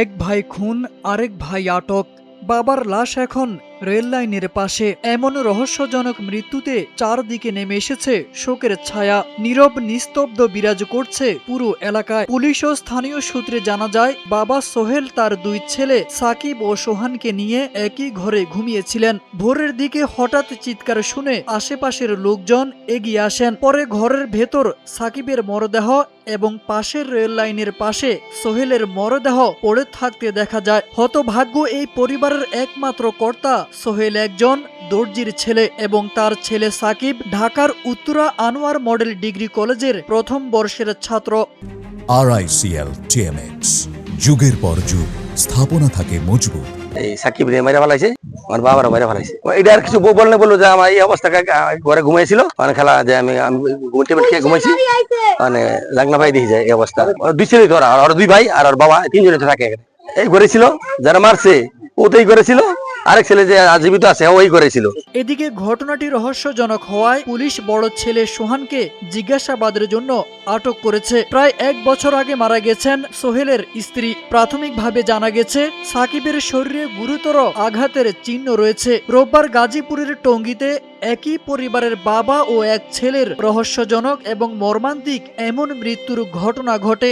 এক ভাই খুন, আরেক ভাই আটক। বাবার লাশ এখন রেল লাইনের পাশে। এমন রহস্যজনক মৃত্যুতে চারদিকে নেমে এসেছে শোকের ছায়া। নীরব নিস্তব্ধ বিরাজ করছে পুরো এলাকায়। পুলিশ ও স্থানীয় সূত্রে জানা যায়, বাবা সোহেল তার দুই ছেলে সাকিব ও সোহানকে নিয়ে একই ঘরে ঘুমিয়েছিলেন। ভোরের দিকে হঠাৎ চিৎকার শুনে আশেপাশের লোকজন এগিয়ে আসেন। পরে ঘরের ভেতর সাকিবের মরদেহ এবং পাশের রেল লাইনের পাশে সোহেলের মরদেহ পড়ে থাকতে দেখা যায়। হতভাগ্য এই পরিবারের একমাত্র কর্তা সোহেল একজন দর্জির ছেলে এবং তার ছেলে সাকিব ঢাকার উত্তরা আনোয়ার মডেল ডিগ্রি কলেজের প্রথম বর্ষের ছাত্র। RICL TMX, যুগের পর যুগ স্থাপনা থাকে মজবুত। এই সাকিব রে মাইরা ফেলাইছে, আমার বাবারও মাইরা ফেলাইছে। এটা আর কিছু বললে বললো যে আমার এই অবস্থা ঘরে ঘুমাইছিল, মানে খেলা যে আমি টেবিল খেয়ে ঘুমাইছি, মানে জাগনা ভাই দেখি যায় এই অবস্থা। দুই ছেলে ধরা, আর দুই ভাই আর ওর বাবা, তিনজনে থাকে। এই ঘরে ছিল, যারা মারছে ওতেই করেছিল, আরেক ছেলে যে জীবিত আছে ওই করেছিল। এদিকে ঘটনাটি রহস্যজনক হওয়ায় পুলিশ বড় ছেলে সোহানকে জিজ্ঞাসাবাদের জন্য আটক করেছে। প্রায় 1 বছর আগে মারা গেছেন সোহেলের স্ত্রী। প্রাথমিকভাবে জানা গেছে সাকিবের শরীরে গুরুতর আঘাতের চিহ্ন রয়েছে। রোববার গাজীপুরের টঙ্গীতে একই পরিবারের বাবা ও এক ছেলের রহস্যজনক এবং মর্মান্তিক এমন মৃত্যুর ঘটনা ঘটে।